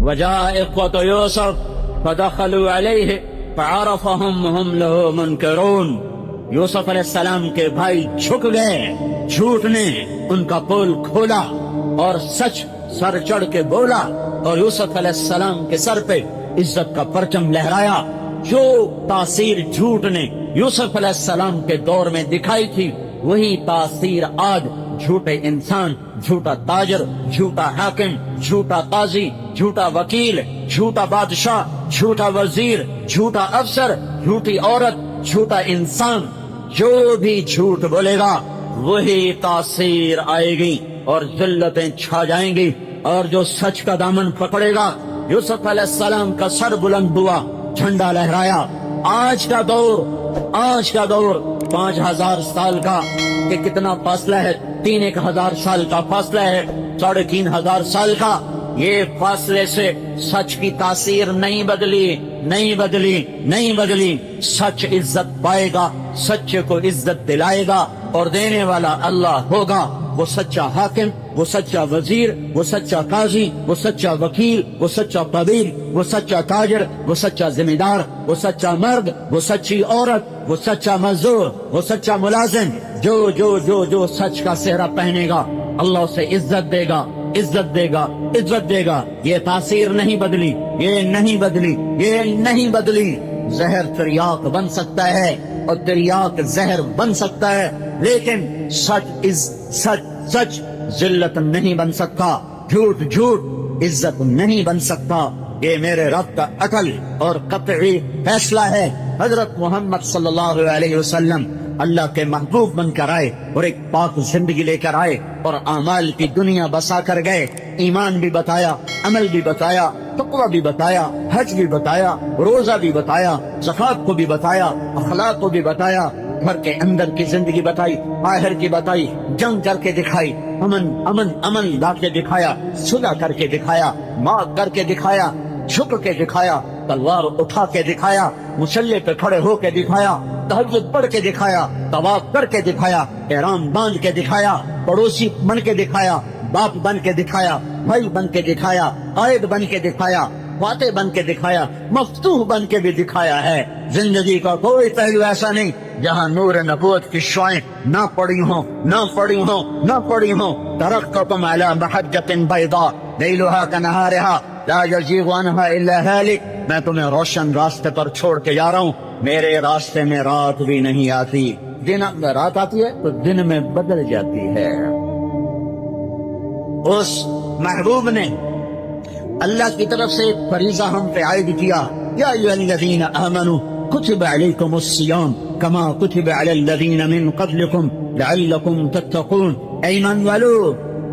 وجاء إخوة يوسف فدخلوا عليه فعرفهم وهم له منكرون. یوسف علیہ السلام کے بھائی جھک گئے، جھوٹ نے ان کا پول کھولا اور سچ سر چڑھ کے بولا، اور یوسف علیہ السلام کے سر پہ عزت کا پرچم لہرایا. جو تاثیر جھوٹ نے یوسف علیہ السلام کے دور میں دکھائی تھی، وہی تاثیر آج جھوٹے انسان، جھوٹا تاجر، جھوٹا حاکم، جھوٹا قاضی، جھوٹا وکیل، جھوٹا بادشاہ، جھوٹا وزیر، جھوٹا افسر، جھوٹی عورت، جھوٹا انسان، جو بھی جھوٹ بولے گا وہی تاثیر آئے گی اور ذلتیں چھا جائیں گی. اور جو سچ کا دامن پکڑے گا، یوسف علیہ السلام کا سر بلند ہوا، جھنڈا لہرایا. آج کا دور 5000 سال کا کہ کتنا فاصلہ ہے، 3000 سال کا فاصلہ ہے، 3500 سال کا. یہ فاصلے سے سچ کی تاثیر نہیں بدلی. سچ عزت پائے گا، سچے کو عزت دلائے گا، اور دینے والا اللہ ہوگا. وہ سچا حاکم، وہ سچا وزیر، وہ سچا قاضی، وہ سچا وکیل، وہ سچا طبیب، وہ سچا تاجر، وہ سچا ذمہ دار، وہ سچا مرد، وہ سچی عورت، وہ سچا مزدور، وہ سچا ملازم، جو سچ کا سہرا پہنے گا اللہ اسے عزت دے گا. یہ تاثیر نہیں بدلی. زہر تریاق بن سکتا ہے اور تریاق زہر بن سکتا ہے، لیکن سچ ذلت نہیں بن سکتا، جھوٹ عزت نہیں بن سکتا. یہ میرے رب کا عقل اور قطعی فیصلہ ہے. حضرت محمد صلی اللہ علیہ وسلم اللہ کے محبوب بن کر آئے اور ایک پاک زندگی لے کر آئے اور اعمال کی دنیا بسا کر گئے. ایمان بھی بتایا، عمل بھی بتایا، تقوی بھی بتایا، حج بھی بتایا، روزہ بھی بتایا، زکات کو بھی بتایا، اخلاق کو بھی بتایا، گھر کے اندر کی زندگی بتائی، باہر کی بتائی، جنگ کر کے دکھائی، امن لا کے دکھایا، صلح کر کے دکھایا، معاف کر کے دکھایا، جھک کے دکھایا، تلوار اٹھا کے دکھایا، مصلی پہ کھڑے ہو کے دکھایا، تہجد پڑھ کے دکھایا، طواف کر کے دکھایا، احرام باندھ کے دکھایا، پڑوسی بن کے دکھایا، باپ بن کے دکھایا، بھائی بن کے دکھایا، قائد بن کے دکھایا، فاتح بن کے دکھایا، مفتوح بن کے بھی دکھایا ہے. زندگی کا کوئی پہلو ایسا نہیں جہاں نور نبوت کی شعائیں نہ پڑی ہوں. ترکتکم علی محجۃ بیضاء لیلھا کنہارھا لا یزیغ عنھا الا ھالک. میں تمہیں روشن راستے پر چھوڑ کے جا رہا ہوں. میرے راستے میں رات بھی نہیں آتی. دن میں رات آتی ہے تو دن میں بدل جاتی ہے. اس محبوب نے اللہ کی طرف سے ایک فریضہ ہم پہ عائد کیا. یا ایھا الذین آمنوا کتب علیکم الصیام کما کتب علی الذین من قبلکم لعلکم تتقون. اے ایمان والو،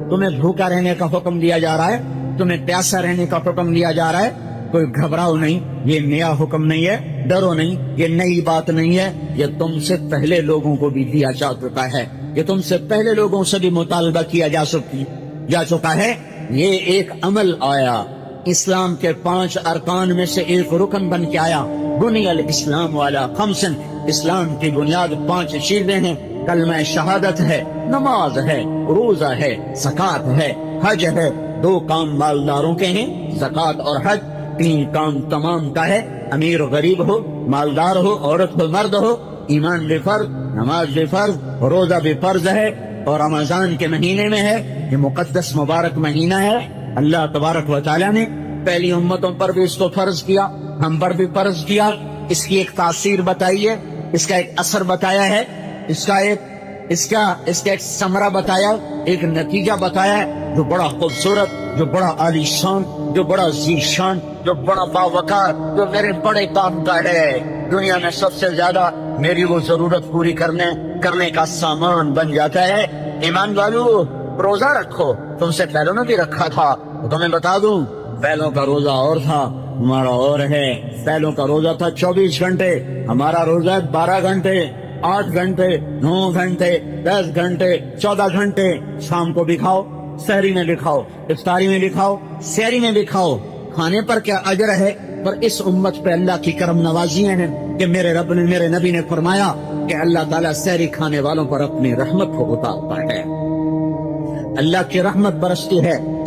تمہیں بھوکا رہنے کا حکم دیا جا رہا ہے، تمہیں پیاسا رہنے کا حکم دیا جا رہا ہے. کوئی گھبراؤ نہیں، یہ نیا حکم نہیں ہے. ڈرو نہیں، یہ نئی بات نہیں ہے. یہ تم سے پہلے لوگوں کو بھی دیا جا چکا ہے. یہ تم سے پہلے لوگوں سے بھی مطالبہ کیا جا چکا ہے. یہ ایک عمل آیا، اسلام کے 5 ارکان میں سے ایک رکن بن کے آیا. بنی الاسلام علی 5. اسلام کی بنیاد 5 چیزیں ہیں. کلمہ شہادت ہے، نماز ہے، روزہ ہے، زکات ہے، حج ہے. 2 کام مالداروں کے ہیں، زکات اور حج. 3 کام تمام کا ہے، امیر غریب ہو، مالدار ہو، عورت ہو، مرد ہو. ایمان بھی فرض، نماز بھی فرض، روزہ بھی فرض ہے. اور رمضان کے مہینے میں ہے، یہ مقدس مبارک مہینہ ہے. اللہ تبارک و تعالیٰ نے پہلی امتوں پر بھی اس کو فرض کیا، ہم پر بھی فرض کیا. اس کی ایک تاثیر بتائی ہے، اس کا ایک اثر بتایا ہے، اس کا ایک ثمرہ بتایا، ایک نتیجہ بتایا ہے، جو بڑا خوبصورت، جو بڑا عالی شان، جو بڑا ذی شان، جو بڑا باوقار، جو میرے بڑے کام کا ہے. دنیا میں سب سے زیادہ میری وہ ضرورت پوری کرنے کا سامان بن جاتا ہے. ایمان والو، روزہ رکھو. تم سے پہلوں نے بھی رکھا تھا. تمہیں بتا دوں، پہلوں کا روزہ اور تھا، ہمارا اور ہے. پہلوں کا روزہ تھا 24 گھنٹے، ہمارا روزہ ہے 12 گھنٹے، 8 گھنٹے، 9 گھنٹے، 10 گھنٹے، 14 گھنٹے. شام کو بھی کھاؤ، سحری میں بھی کھاؤ، افطاری میں بھی کھاؤ، سحری میں بھی کھاؤ. کھانے پر کیا اجر ہے، پر اس امت پہ اللہ کی کرم نوازیاں ہیں کہ میرے رب نے، میرے نبی نے فرمایا کہ اللہ تعالیٰ سحری کھانے والوں پر اپنی رحمت کو اتارتا ہے. اللہ کی رحمت برستی ہے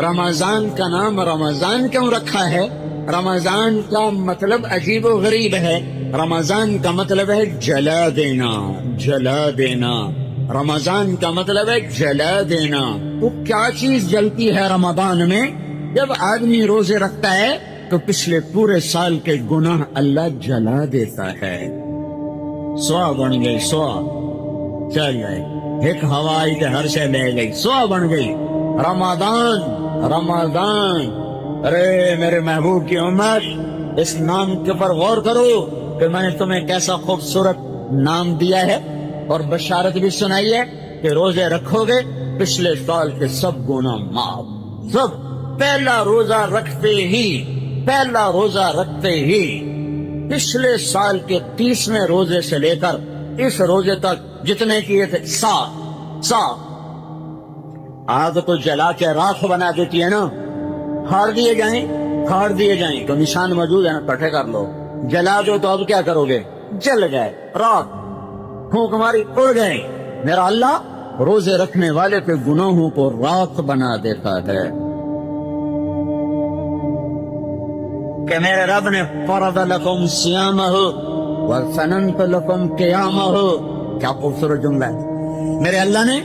رمضان کا نام رمضان کیوں رکھا ہے؟ رمضان کا مطلب عجیب و غریب ہے. رمضان کا مطلب ہے جلا دینا، جلا دینا. رمضان کا مطلب ہے جلا دینا. وہ کیا چیز جلتی ہے رمضان میں؟ جب آدمی روزے رکھتا ہے تو پچھلے پورے سال کے گناہ اللہ جلا دیتا ہے. سوا بن گئی، سوا چل گئے، ایک ہوا آئی تو ہر شے لے گئی، سوا بن گئی. رمضان، رمضان. ارے میرے محبوب کی امت، اس نام کے پر غور کرو کہ میں نے تمہیں کیسا خوبصورت نام دیا ہے، اور بشارت بھی سنائی ہے کہ روزے رکھو گے پچھلے سال کے سب گناہ معاف. سب. پہلا روزہ رکھتے ہی، پہلا روزہ رکھتے ہی پچھلے سال کے 30ویں روزے سے لے کر اس روزے تک جتنے کیے تھے صاف. آگ تو جلا کے راکھ بنا دیتی ہے نا. کھاڑ دیے جائیں، کھاڑ دیے جائیں تو نشان موجود ہے نا، کٹھے کر لو. جلا دو تو اب کیا کرو گے؟ جل گئے، راکھ پھونک ماری اڑ گئے. میرا اللہ روزے رکھنے والے کے گناہوں کو راکھ بنا دیتا ہے. کہ میرے رب نے فرض لکم صیامہ وسننت لکم قیامہ. کیا خوبصورت جملہ ہے. میرے اللہ نے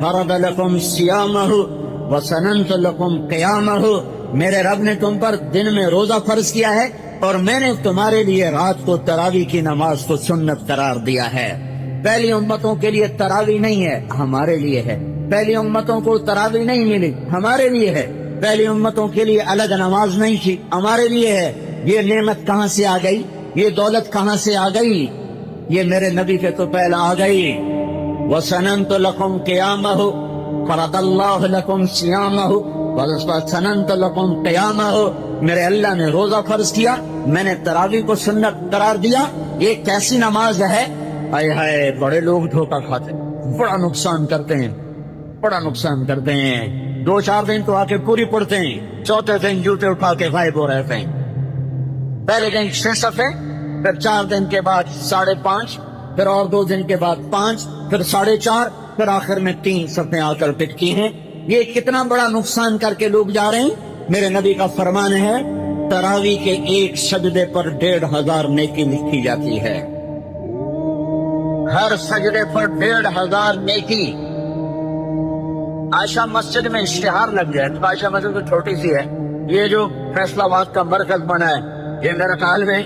فرض لکم صیامہ وسننت لکم قیامہ. میرے رب نے تم پر دن میں روزہ فرض کیا ہے اور میں نے تمہارے لیے رات کو تراویح کی نماز کو سنت قرار دیا ہے. پہلی امتوں کے لیے تراویح نہیں ہے، ہمارے لیے ہے. پہلی امتوں کو تراویح نہیں ملی، ہمارے لیے ہے. پہلی امتوں کے لیے الگ نماز نہیں تھی، ہمارے لیے ہے. یہ نعمت کہاں سے آ گئی؟ یہ دولت کہاں سے آ گئی؟ یہ میرے نبی کے تو پہلا آ گئی. وَسَنَنْتُ لَكُمْ قِيَامَهُ فَرَضَ اللَّهُ لَكُمْ صِيَامَهُ وَسَنَنْتُ لَكُمْ قِيَامَهُ. میرے اللہ نے روزہ فرض کیا، میں نے تراویح کو سنت قرار دیا. یہ کیسی نماز ہے؟ ہائے ہائے، بڑے لوگ دھوکہ کھاتے ہیں، بڑا نقصان کرتے ہیں، بڑا نقصان کرتے ہیں. 2-4 دن تو آ کے پوری پڑھتے ہیں، چوتھے دن جوتے اٹھا کے غائب ہو رہتے ہیں. پہلے دن 6 صفحے، پھر 4 دن کے بعد 5.5، پھر اور 2 دن کے بعد 5، پھر 4.5، پھر آخر میں 3 صفحے آ کر پٹکی ہیں. یہ کتنا بڑا نقصان کر کے لوگ جا رہے ہیں. میرے نبی کا فرمان ہے تراویح کے ایک سجدے پر 1500 نیکی لکھی جاتی ہے. ہر سجدے پر 1500 نیکی. عائشہ مسجد میں اشتہار لگ گیا. عائشہ مسجد تو چھوٹی سی ہے، یہ جو فیصلہ آباد کا مرکز بنا ہے یہ میرے خیال میں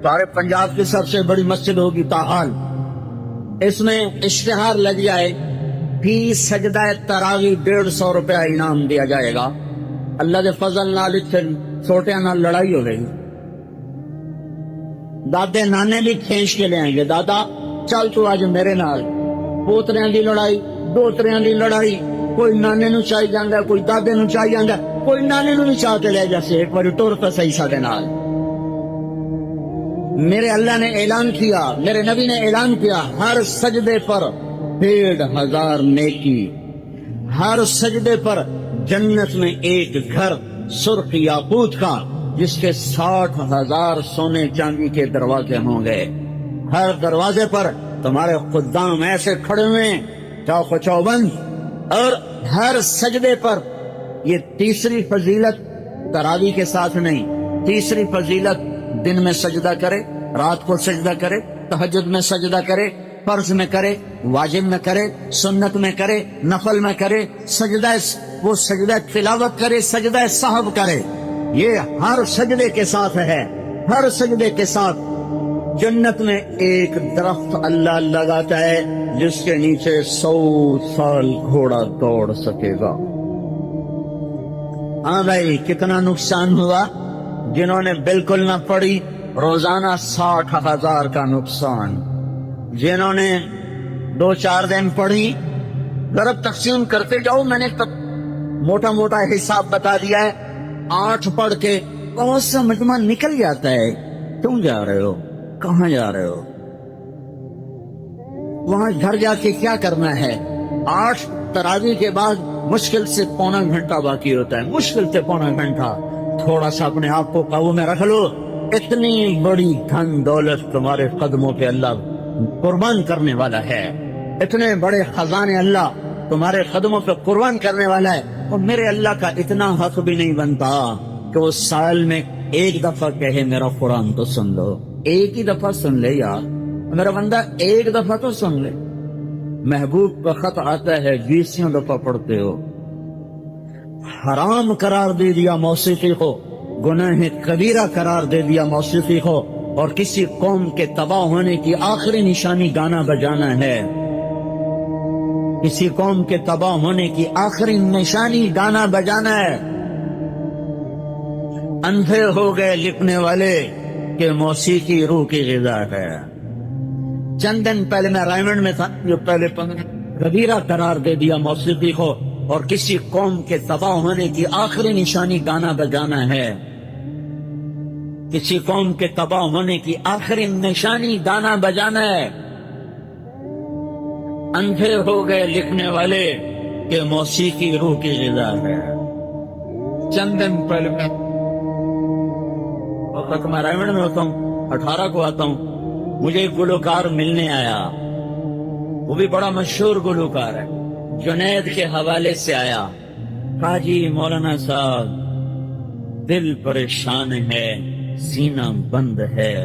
سارے پنجاب کی سب سے بڑی مسجد ہوگی تاحال. اس میں اشتہار لگ جائے فی سجدہ تراویح 150 روپیہ انعام دیا جائے گا. اللہ کے فضل نال چھوٹیاں نال لڑائی ہو گئی. دادے نانے بھی کھینچ کے لے آئیں گے، دادا چل تو آج میرے نال. پوتریاں دی لڑائی، دوتریاں دی لڑائی. کوئی نانے نو چاہی جاندا، کوئی دادے نو چاہی جاندا، کوئی نانے نو بھی چاہ کے لے جاسے ایک بار ٹور تو صحیح سادے نال. میرے اللہ نے اعلان کیا، میرے نبی نے اعلان کیا، ہر سجدے پر 1500 نیکی. ہر سجدے پر جنت میں ایک گھر سرخ یاقوت کا جس کے 60,000 سونے چاندی کے دروازے ہوں گے. ہر دروازے پر تمہارے خدام ایسے کھڑے ہوئے چوبند. اور ہر سجدے پر یہ تیسری فضیلت تراویح کے ساتھ نہیں، تیسری فضیلت دن میں سجدہ کرے، رات کو سجدہ کرے، تہجد میں سجدہ کرے، فرض میں کرے، واجب میں کرے، سنت میں کرے، نفل میں کرے، سجدہ وہ سجدہ تلاوت کرے، سجدہ سہو کرے. یہ ہر سجدے کے ساتھ ہے. ہر سجدے کے ساتھ جنت میں ایک درخت اللہ لگاتا ہے جس کے نیچے 100 سال گھوڑا دوڑ سکے گا. ہاں بھائی، کتنا نقصان ہوا جنہوں نے بالکل نہ پڑھی. روزانہ 60,000 کا نقصان. جنہوں نے 2-4 دن پڑھی، ضرب تقسیم کرتے جاؤ. میں نے موٹا موٹا حساب بتا دیا ہے. 8 پڑھ کے بہت سا مجمع نکل جاتا ہے. تم جا رہے ہو، کہاں جا رہے ہو؟ وہاں گھر جا کے کیا کرنا ہے؟ 8 تراویح کے بعد مشکل سے پونا گھنٹہ باقی ہوتا ہے، مشکل سے پونا گھنٹہ. تھوڑا سا اپنے آپ کو قابو میں رکھ لو. اتنی بڑی دھن دولت تمہارے قدموں پہ اللہ قربان کرنے والا ہے. اتنے بڑے خزانے اللہ تمہارے قدموں پہ قربان کرنے والا ہے. اور میرے اللہ کا اتنا حق بھی نہیں بنتا کہ وہ سال میں ایک دفعہ کہے میرا قرآن تو سن لو. ایک ہی دفعہ سن لے یار میرا بندہ, ایک دفعہ تو سن لے. محبوب کا خط آتا ہے 20 دفعہ پڑھتے ہو. حرام قرار دے دیا موسیقی کو, گناہ کبیرہ قرار دے دیا موسیقی کو, اور کسی قوم کے تباہ ہونے کی آخری نشانی گانا بجانا ہے. کسی قوم کے تباہ ہونے کی آخری نشانی گانا بجانا ہے. اندھے ہو گئے لکھنے والے کہ موسیقی روح کی غذا ہے. چند دن پہلے میں رائمنڈ میں تھا, جو پہلے کبیرہ قرار دے دیا موسیقی کو, اور کسی قوم کے تباہ ہونے کی آخری نشانی گانا بجانا ہے. کسی قوم کے تباہ ہونے کی آخری نشانی گانا بجانا ہے. اندھے ہو گئے لکھنے والے کہ موسیقی روح کی غذا ہے. چند دن پہلے وقت میں رائمنڈ میں ہوتا ہوں, 18 کو آتا ہوں, مجھے ایک گلوکار ملنے آیا. وہ بھی بڑا مشہور گلوکار ہے, جنید کے حوالے سے آیا. کہا جی مولانا صاحب دل پریشان ہے, سینہ بند ہے,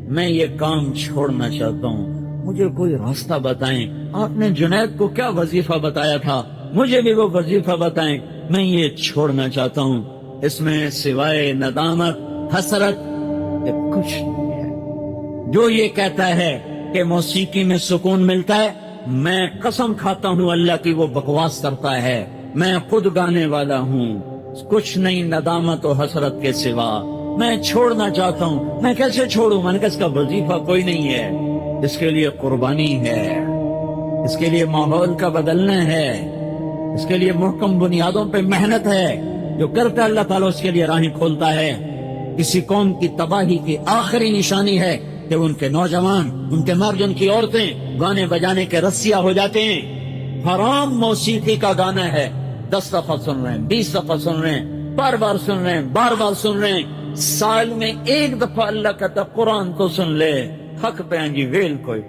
میں یہ کام چھوڑنا چاہتا ہوں, مجھے کوئی راستہ بتائیں. آپ نے جنید کو کیا وظیفہ بتایا تھا, مجھے بھی وہ وظیفہ بتائیں, میں یہ چھوڑنا چاہتا ہوں. اس میں سوائے ندامت حسرت کچھ نہیں ہے. جو یہ کہتا ہے کہ موسیقی میں سکون ملتا ہے, میں قسم کھاتا ہوں اللہ کی وہ بکواس کرتا ہے. میں خود گانے والا ہوں, کچھ نہیں ندامت و حسرت کے سوا. میں چھوڑنا چاہتا ہوں. میں کیسے چھوڑوں؟ میں نے کہا اس کا وظیفہ کوئی نہیں ہے, اس کے لیے قربانی ہے, اس کے لیے ماحول کا بدلنا ہے, اس کے لیے محکم بنیادوں پہ محنت ہے. جو کرتا ہے اللہ تعالیٰ اس کے لیے راہیں کھولتا ہے. کسی قوم کی تباہی کی آخری نشانی ہے کہ ان کے نوجوان, ان کے مرد, ان کی عورتیں گانے بجانے کے رسیا ہو جاتے ہیں. حرام موسیقی کا گانا ہے, 10 دفعہ سن رہے ہیں, 20 دفعہ سن رہے ہیں, بار بار سن رہے ہیں, بار بار سن رہے ہیں. سال میں ایک دفعہ اللہ کا قرآن تو سن لے. حق پہ ہیں جی ویل کوئی.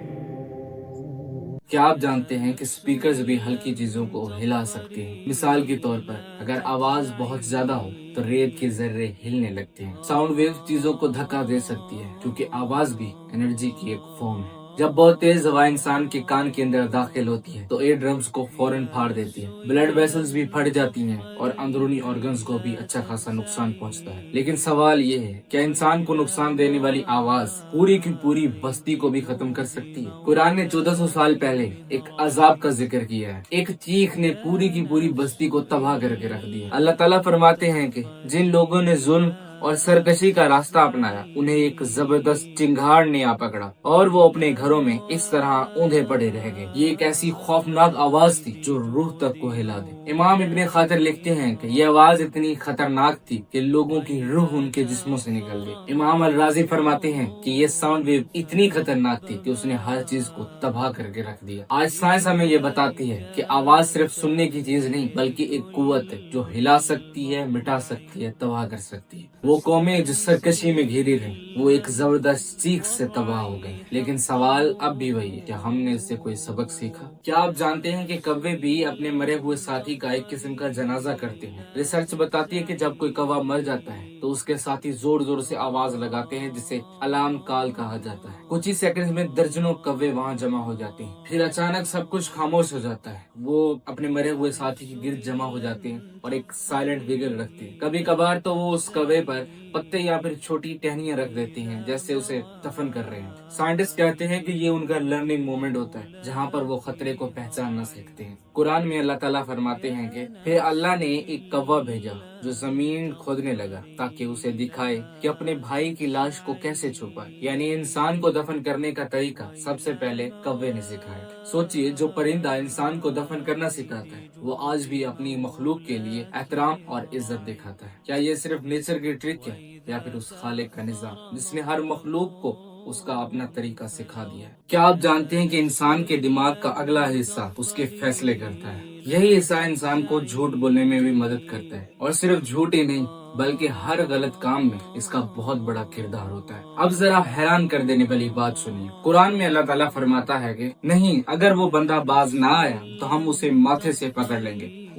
کیا آپ جانتے ہیں کہ سپیکرز بھی ہلکی چیزوں کو ہلا سکتے ہیں؟ مثال کے طور پر اگر آواز بہت زیادہ ہو تو ریت کے ذرے ہلنے لگتے ہیں. ساؤنڈ ویو چیزوں کو دھکا دے سکتی ہے کیونکہ آواز بھی انرجی کی ایک فارم ہے. جب بہت تیز ہوا انسان کے کان کے اندر داخل ہوتی ہے تو ایئر ڈرمز کو فوراً پھاڑ دیتی ہے. بلڈ ویسلز بھی پھٹ جاتی ہیں اور اندرونی آرگنز کو بھی اچھا خاصا نقصان پہنچتا ہے. لیکن سوال یہ ہے, کیا انسان کو نقصان دینے والی آواز پوری کی پوری بستی کو بھی ختم کر سکتی ہے؟ قرآن نے 1400 سال پہلے ایک عذاب کا ذکر کیا ہے. ایک چیخ نے پوری کی پوری بستی کو تباہ کر کے رکھ دیا. اللہ تعالیٰ فرماتے ہیں کہ جن لوگوں نے ظلم اور سرکشی کا راستہ اپنایا انہیں ایک زبردست چنگھاڑ نے آ پکڑا اور وہ اپنے گھروں میں اس طرح اوندھے پڑے رہ گئے. یہ ایک ایسی خوفناک آواز تھی جو روح تک کو ہلا دے. امام ابن خاطر لکھتے ہیں کہ یہ آواز اتنی خطرناک تھی کہ لوگوں کی روح ان کے جسموں سے نکل گئی. امام الرازی فرماتے ہیں کہ یہ ساؤنڈ ویو اتنی خطرناک تھی کہ اس نے ہر چیز کو تباہ کر کے رکھ دیا. آج سائنس ہمیں یہ بتاتی ہے کہ آواز صرف سننے کی چیز نہیں بلکہ ایک قوت ہے جو ہلا سکتی ہے, مٹا سکتی ہے, تباہ کر سکتی ہے. وہ قومیں جو سرکشی میں گھری رہیں وہ ایک زبردست چیخ سے تباہ ہو گئی. لیکن سوال اب بھی وہی ہے, کیا ہم نے اس سے کوئی سبق سیکھا؟ کیا آپ جانتے ہیں کہ کوے بھی اپنے مرے ہوئے ساتھی کا ایک قسم کا جنازہ کرتے ہیں؟ ریسرچ بتاتی ہے کہ جب کوئی کوا مر جاتا ہے تو اس کے ساتھی زور زور سے آواز لگاتے ہیں جسے الارم کال کہا جاتا ہے. کچھ ہی سیکنڈ میں درجنوں کوے وہاں جمع ہو جاتے ہیں. پھر اچانک سب کچھ خاموش ہو جاتا ہے. وہ اپنے مرے ہوئے ساتھی کے گرد جمع ہو جاتے ہیں اور ایک سائلنٹ وگر رکھتے ہیں. کبھی کبھار تو وہ اس کوے پر پتے یا پھر چھوٹی ٹہنیاں رکھ دیتے ہیں جیسے اسے دفن کر رہے ہیں. سائنٹسٹ کہتے ہیں کہ یہ ان کا لرننگ مومنٹ ہوتا ہے جہاں پر وہ خطرے کو پہچاننا سیکھتے ہیں. قرآن میں اللہ تعالیٰ فرماتے ہیں کہ پھر اللہ نے ایک کوا بھیجا جو زمین کھودنے لگا تاکہ اسے دکھائے کہ اپنے بھائی کی لاش کو کیسے چھپائے. یعنی انسان کو دفن کرنے کا طریقہ سب سے پہلے کوے نے سکھایا. سوچئے, جو پرندہ انسان کو دفن کرنا سکھاتا ہے وہ آج بھی اپنی مخلوق کے لیے احترام اور عزت دکھاتا ہے. کیا یہ صرف نیچر کی ٹرک ہے یا پھر اس خالق کا نظام جس نے ہر مخلوق کو اس کا اپنا طریقہ سکھا دیا ہے؟ کیا آپ جانتے ہیں کہ انسان کے دماغ کا اگلا حصہ اس کے فیصلے کرتا ہے؟ یہی حصہ انسان کو جھوٹ بولنے میں بھی مدد کرتا ہے, اور صرف جھوٹ ہی نہیں بلکہ ہر غلط کام میں اس کا بہت بڑا کردار ہوتا ہے. اب ذرا حیران کر دینے والی بات سنیے. قرآن میں اللہ تعالیٰ فرماتا ہے کہ نہیں, اگر وہ بندہ باز نہ آیا تو ہم اسے ماتھے سے پکڑ لیں گے,